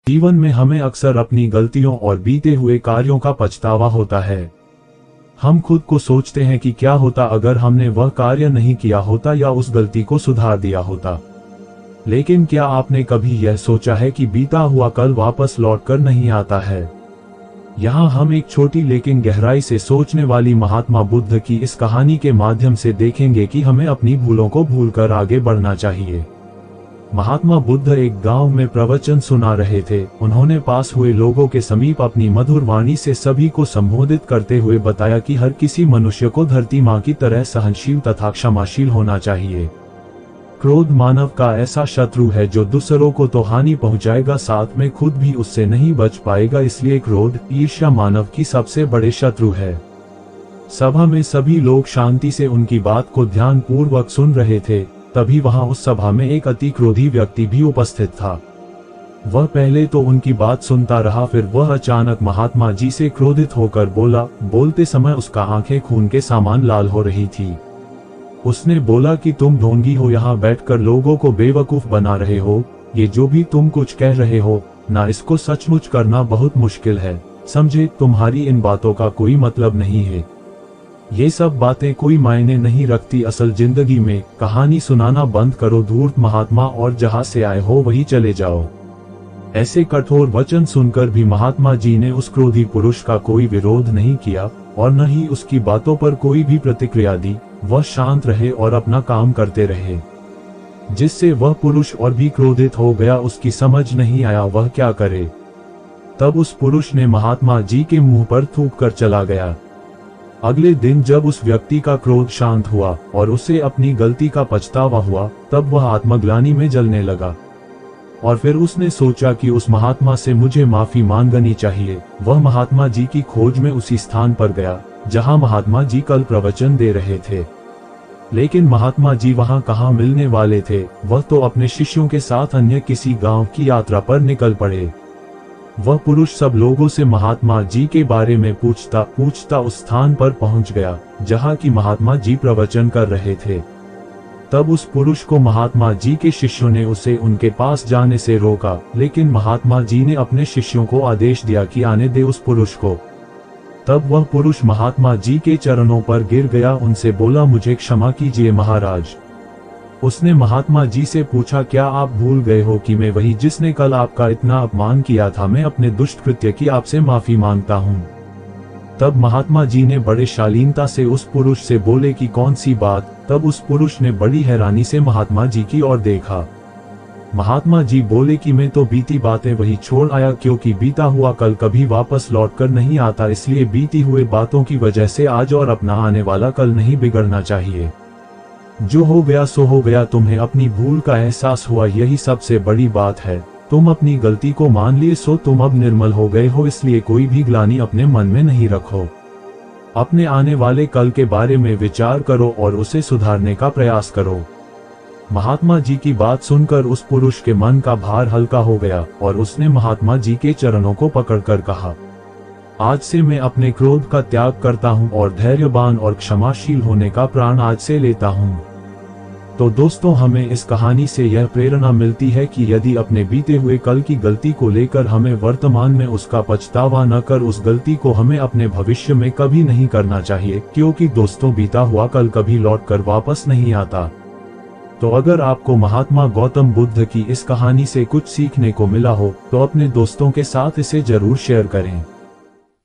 जीवन में हमें अक्सर अपनी गलतियों और बीते हुए कार्यों का पछतावा होता है। हम खुद को सोचते हैं कि क्या होता अगर हमने वह कार्य नहीं किया होता या उस गलती को सुधार दिया होता। लेकिन क्या आपने कभी यह सोचा है कि बीता हुआ कल वापस लौटकर नहीं आता है? यहाँ हम एक छोटी लेकिन गहराई से सोचने वाली महात्मा बुद्ध की इस कहानी के माध्यम से देखेंगे कि हमें अपनी भूलों को भूलकर आगे बढ़ना चाहिए। महात्मा बुद्ध एक गांव में प्रवचन सुना रहे थे। उन्होंने पास हुए लोगों के समीप अपनी मधुर वाणी से सभी को संबोधित करते हुए बताया कि हर किसी मनुष्य को धरती माँ की तरह सहनशील तथा क्षमाशील होना चाहिए। क्रोध मानव का ऐसा शत्रु है जो दूसरों को तो हानि पहुंचाएगा, साथ में खुद भी उससे नहीं बच पाएगा। इसलिए क्रोध, ईर्ष्या मानव की सबसे बड़े शत्रु है। सभा में सभी लोग शांति से उनकी बात को ध्यान पूर्वक सुन रहे थे। तभी वहां उस सभा में एक अति क्रोधी व्यक्ति भी उपस्थित था। वह पहले तो उनकी बात सुनता रहा, फिर वह अचानक महात्मा जी से क्रोधित होकर बोला। बोलते समय उसका आंखें खून के समान लाल हो रही थी। उसने बोला कि तुम ढोंगी हो, यहाँ बैठकर लोगों को बेवकूफ बना रहे हो। ये जो भी तुम कुछ कह रहे हो ना, इसको सचमुच करना बहुत मुश्किल है। समझे, तुम्हारी इन बातों का कोई मतलब नहीं है। ये सब बातें कोई मायने नहीं रखती असल जिंदगी में। कहानी सुनाना बंद करो धूर्त महात्मा, और जहां से आए हो वही चले जाओ। ऐसे कठोर वचन सुनकर भी महात्मा जी ने उस क्रोधी पुरुष का कोई विरोध नहीं किया और न ही उसकी बातों पर कोई भी प्रतिक्रिया दी। वह शांत रहे और अपना काम करते रहे, जिससे वह पुरुष और भी क्रोधित हो गया। उसकी समझ नहीं आया वह क्या करे। तब उस पुरुष ने महात्मा जी के मुंह पर थूक कर चला गया। अगले दिन जब उस व्यक्ति का क्रोध शांत हुआ और उसे अपनी गलती का पछतावा हुआ, तब वह आत्मग्लानि में जलने लगा और फिर उसने सोचा कि उस महात्मा से मुझे माफी मांगनी चाहिए। वह महात्मा जी की खोज में उसी स्थान पर गया जहां महात्मा जी कल प्रवचन दे रहे थे। लेकिन महात्मा जी वहां कहां मिलने वाले थे, वह तो अपने शिष्यों के साथ अन्य किसी गांव की यात्रा पर निकल पड़े। वह पुरुष सब लोगों से महात्मा जी के बारे में पूछता पूछता उस स्थान पर पहुंच गया जहां की महात्मा जी प्रवचन कर रहे थे। तब उस पुरुष को महात्मा जी के शिष्यों ने उसे उनके पास जाने से रोका, लेकिन महात्मा जी ने अपने शिष्यों को आदेश दिया कि आने दे उस पुरुष को। तब वह पुरुष महात्मा जी के चरणों पर गिर गया, उनसे बोला, मुझे क्षमा कीजिए महाराज। उसने महात्मा जी से पूछा, क्या आप भूल गए हो कि मैं वही जिसने कल आपका इतना अपमान किया था? मैं अपने दुष्ट कृत्य की आपसे माफी मांगता हूँ। तब महात्मा जी ने बड़े शालीनता से उस पुरुष से बोले कि कौन सी बात? तब उस पुरुष ने बड़ी हैरानी से महात्मा जी की ओर देखा। महात्मा जी बोले कि मैं तो बीती बातें वही छोड़ आया, क्योंकि बीता हुआ कल कभी वापस लौटकर नहीं आता। इसलिए बीती हुई बातों की वजह से आज और अपना आने वाला कल नहीं बिगड़ना चाहिए। जो हो गया सो हो गया। तुम्हें अपनी भूल का एहसास हुआ, यही सबसे बड़ी बात है। तुम अपनी गलती को मान लिए, सो तुम अब निर्मल हो गए हो। इसलिए कोई भी ग्लानि अपने मन में नहीं रखो। अपने आने वाले कल के बारे में विचार करो और उसे सुधारने का प्रयास करो। महात्मा जी की बात सुनकर उस पुरुष के मन का भार हल्का हो गया और उसने महात्मा जी के चरणों को पकड़कर कहा, आज से मैं अपने क्रोध का त्याग करता हूं और धैर्यवान और क्षमाशील होने का प्रण आज से लेता हूं। तो दोस्तों, हमें इस कहानी से यह प्रेरणा मिलती है कि यदि अपने बीते हुए कल की गलती को लेकर हमें वर्तमान में उसका पछतावा न कर, उस गलती को हमें अपने भविष्य में कभी नहीं करना चाहिए, क्योंकि दोस्तों बीता हुआ कल कभी लौटकर वापस नहीं आता। तो अगर आपको महात्मा गौतम बुद्ध की इस कहानी से कुछ सीखने को मिला हो तो अपने दोस्तों के साथ इसे जरूर शेयर करें।